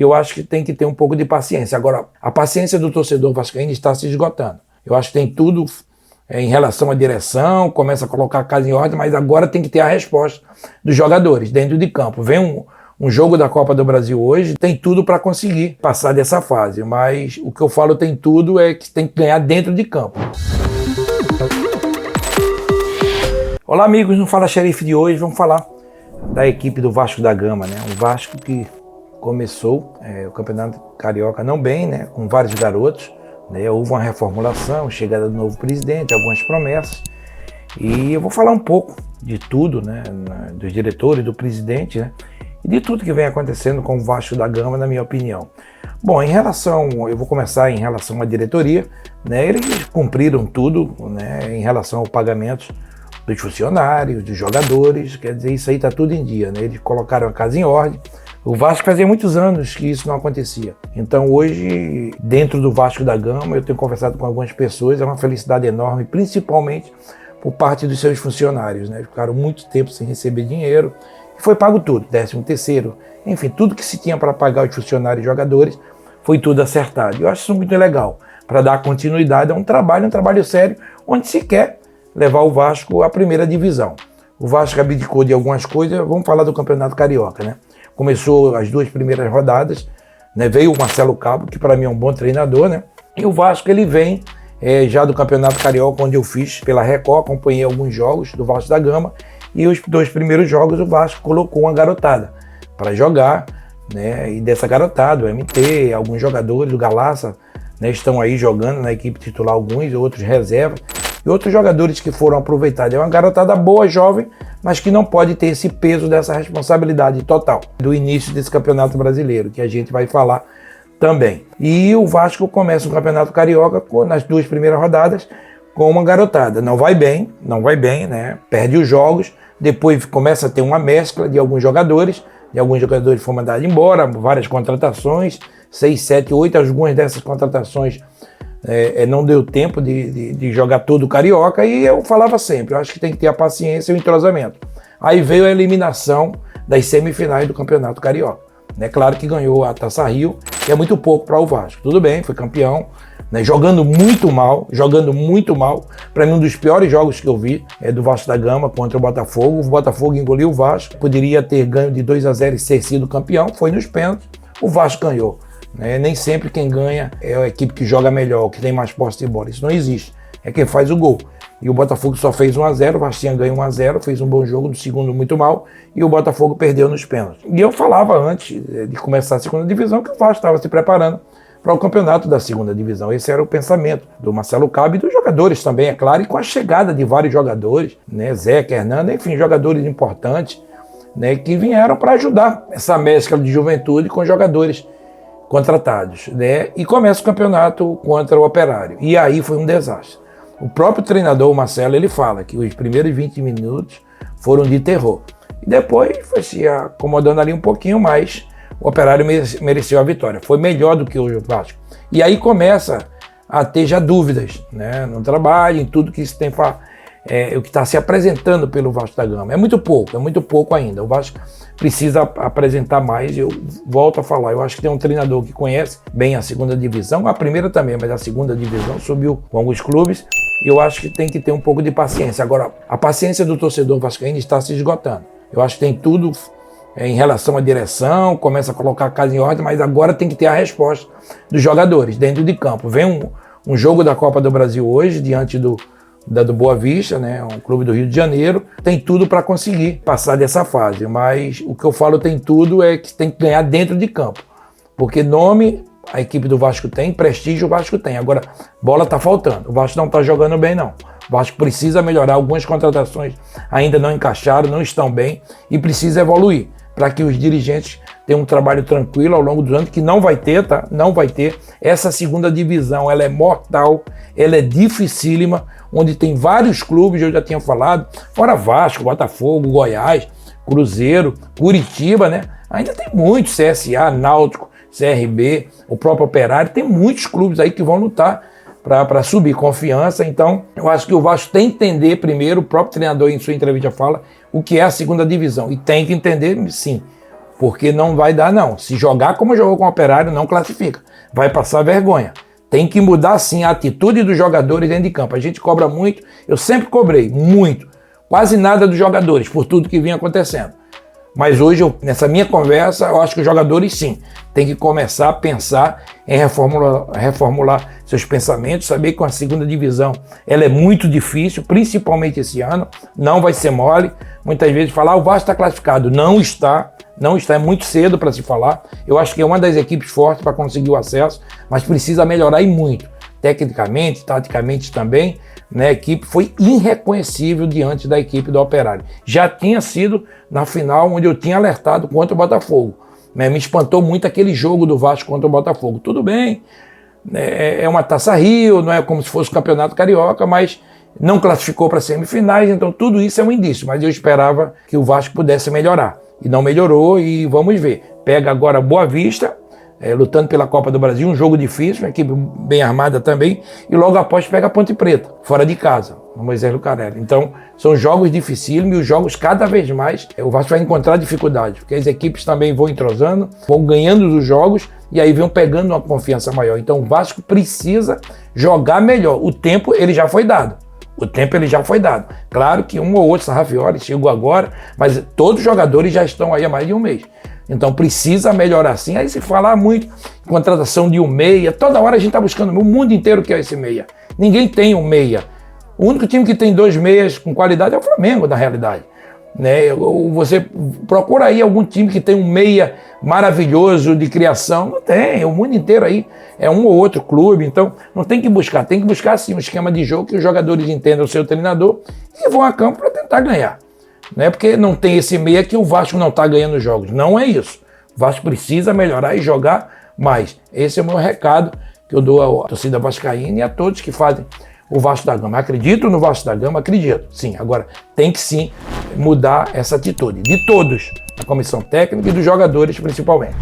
eu acho que tem que ter um pouco de paciência. Agora, a paciência do torcedor vascaíno está se esgotando. Eu acho que tem tudo em relação à direção, começa a colocar a casa em ordem, mas agora tem que ter a resposta dos jogadores dentro de campo. Vem um jogo da Copa do Brasil hoje, tem tudo para conseguir passar dessa fase, mas o que eu falo tem tudo é que tem que ganhar dentro de campo. Olá amigos, no Fala Xerife de hoje vamos falar da equipe do Vasco da Gama, né? Um Vasco que começou o Campeonato Carioca não bem, né? Com vários garotos, né? Houve uma reformulação, chegada do novo presidente, algumas promessas, e eu vou falar um pouco de tudo, né? Dos diretores, do presidente, né? E de tudo que vem acontecendo com o Vasco da Gama, na minha opinião. Bom, eu vou começar em relação à diretoria, né? Eles cumpriram tudo, né? Em relação ao pagamento dos funcionários, dos jogadores, quer dizer, isso aí está tudo em dia, né? Eles colocaram a casa em ordem. O Vasco fazia muitos anos que isso não acontecia. Então hoje, dentro do Vasco da Gama, eu tenho conversado com algumas pessoas, é uma felicidade enorme, principalmente por parte dos seus funcionários, né? Ficaram muito tempo sem receber dinheiro e foi pago tudo, 13º, enfim, tudo que se tinha para pagar os funcionários e jogadores, foi tudo acertado. Eu acho isso muito legal, para dar continuidade a um trabalho sério, onde se quer levar o Vasco à primeira divisão. O Vasco abdicou de algumas coisas, vamos falar do Campeonato Carioca, né? Começou as 2 primeiras rodadas, né? Veio o Marcelo Cabo, que para mim é um bom treinador, né? E o Vasco ele vem já do Campeonato Carioca, onde eu fiz pela Record, acompanhei alguns jogos do Vasco da Gama, e os 2 primeiros jogos o Vasco colocou uma garotada para jogar, né? E dessa garotada, o MT, alguns jogadores do Galaça, né? Estão aí jogando na equipe titular, alguns, outros reservas, e outros jogadores que foram aproveitados. É uma garotada boa, jovem, mas que não pode ter esse peso dessa responsabilidade total do início desse Campeonato Brasileiro, que a gente vai falar também. E o Vasco começa o Campeonato Carioca nas 2 primeiras rodadas com uma garotada. Não vai bem, né? Perde os jogos, depois começa a ter uma mescla de alguns jogadores foram mandados embora, várias contratações, 6, 7, 8, algumas dessas contratações não deu tempo de jogar todo o Carioca, e eu falava sempre, eu acho que tem que ter a paciência e o entrosamento. Aí veio a eliminação das semifinais do Campeonato Carioca. É claro que ganhou a Taça Rio, que é muito pouco para o Vasco. Tudo bem, foi campeão, né? Jogando muito mal. Para mim, um dos piores jogos que eu vi é do Vasco da Gama contra o Botafogo. O Botafogo engoliu o Vasco, poderia ter ganho de 2-0 e ser sido campeão, foi nos pênaltis, o Vasco ganhou. Nem sempre quem ganha é a equipe que joga melhor, que tem mais posse de bola. Isso não existe. É quem faz o gol. E o Botafogo só fez 1-0, o Vasco ganhou 1-0, fez um bom jogo, no segundo muito mal, e o Botafogo perdeu nos pênaltis. E eu falava antes de começar a segunda divisão que o Vasco estava se preparando para o campeonato da segunda divisão. Esse era o pensamento do Marcelo Cabo e dos jogadores também, é claro, e com a chegada de vários jogadores, né? Zeca, Hernando, enfim, jogadores importantes, né? Que vieram para ajudar essa mescla de juventude com jogadores contratados, né? E começa o campeonato contra o Operário. E aí foi um desastre. O próprio treinador, o Marcelo, ele fala que os primeiros 20 minutos foram de terror. E depois foi se acomodando ali um pouquinho mais. O Operário mereceu a vitória. Foi melhor do que o Vasco. E aí começa a ter já dúvidas, né? No trabalho, em tudo que se tem o que está se apresentando pelo Vasco da Gama. É muito pouco ainda. O Vasco precisa apresentar mais. Eu volto a falar, eu acho que tem um treinador que conhece bem a segunda divisão, a primeira também, mas a segunda divisão subiu com alguns clubes. Eu acho que tem que ter um pouco de paciência. Agora, a paciência do torcedor vascaíno está se esgotando. Eu acho que tem tudo em relação à direção, começa a colocar a casa em ordem, mas agora tem que ter a resposta dos jogadores dentro de campo. Vem um jogo da Copa do Brasil hoje, diante do Boa Vista, né? Um clube do Rio de Janeiro, tem tudo para conseguir passar dessa fase, mas o que eu falo tem tudo é que tem que ganhar dentro de campo, porque nome a equipe do Vasco tem, prestígio o Vasco tem, agora bola está faltando, o Vasco não está jogando bem não, o Vasco precisa melhorar, algumas contratações ainda não encaixaram, não estão bem e precisa evoluir, para que os dirigentes tenham um trabalho tranquilo ao longo do ano, que não vai ter, tá? Não vai ter. Essa segunda divisão, ela é mortal, ela é dificílima, onde tem vários clubes, eu já tinha falado, fora Vasco, Botafogo, Goiás, Cruzeiro, Curitiba, né? Ainda tem muitos, CSA, Náutico, CRB, o próprio Operário, tem muitos clubes aí que vão lutar para subir confiança. Então, eu acho que o Vasco tem que entender primeiro, o próprio treinador em sua entrevista fala, o que é a segunda divisão. E tem que entender, sim, porque não vai dar não. Se jogar como jogou com o Operário, não classifica. Vai passar vergonha. Tem que mudar sim a atitude dos jogadores dentro de campo. A gente cobra muito, eu sempre cobrei, muito. Quase nada dos jogadores, por tudo que vinha acontecendo. Mas hoje, nessa minha conversa, eu acho que os jogadores sim, tem que começar a pensar em reformular seus pensamentos, saber que a segunda divisão ela é muito difícil, principalmente esse ano, não vai ser mole. Muitas vezes falar, o Vasco está classificado. Não está, é muito cedo para se falar. Eu acho que é uma das equipes fortes para conseguir o acesso, mas precisa melhorar e muito. Tecnicamente, taticamente também, né, a equipe foi irreconhecível diante da equipe do Operário. Já tinha sido na final onde eu tinha alertado contra o Botafogo. Né, me espantou muito aquele jogo do Vasco contra o Botafogo. Tudo bem, é uma Taça Rio, não é como se fosse o Campeonato Carioca, mas não classificou para semifinais, então tudo isso é um indício. Mas eu esperava que o Vasco pudesse melhorar. E não melhorou e vamos ver. Pega agora Boa Vista, lutando pela Copa do Brasil, um jogo difícil, uma equipe bem armada também, e logo após pega a Ponte Preta, fora de casa, no Moisés Lucarelli. Então, são jogos dificílimos e os jogos cada vez mais o Vasco vai encontrar dificuldade, porque as equipes também vão entrosando, vão ganhando os jogos e aí vão pegando uma confiança maior. Então, o Vasco precisa jogar melhor. O tempo, ele já foi dado. Claro que um ou outro Sarrafiori chegou agora, mas todos os jogadores já estão aí há mais de um mês. Então precisa melhorar sim. Aí se falar muito em contratação de um meia, toda hora a gente está buscando, o mundo inteiro quer esse meia. Ninguém tem um meia. O único time que tem 2 meias com qualidade é o Flamengo, na realidade. Né? Você procura aí algum time que tem um meia maravilhoso de criação. Não tem, o mundo inteiro aí é um ou outro clube. Então não tem que buscar, sim um esquema de jogo que os jogadores entendam o seu treinador e vão a campo para tentar ganhar. Não é porque não tem esse meia que o Vasco não está ganhando jogos. Não é isso. O Vasco precisa melhorar e jogar mais. Esse é o meu recado que eu dou à torcida vascaína e a todos que fazem o Vasco da Gama. Acredito no Vasco da Gama? Acredito, sim. Agora, tem que sim mudar essa atitude de todos, da comissão técnica e dos jogadores principalmente.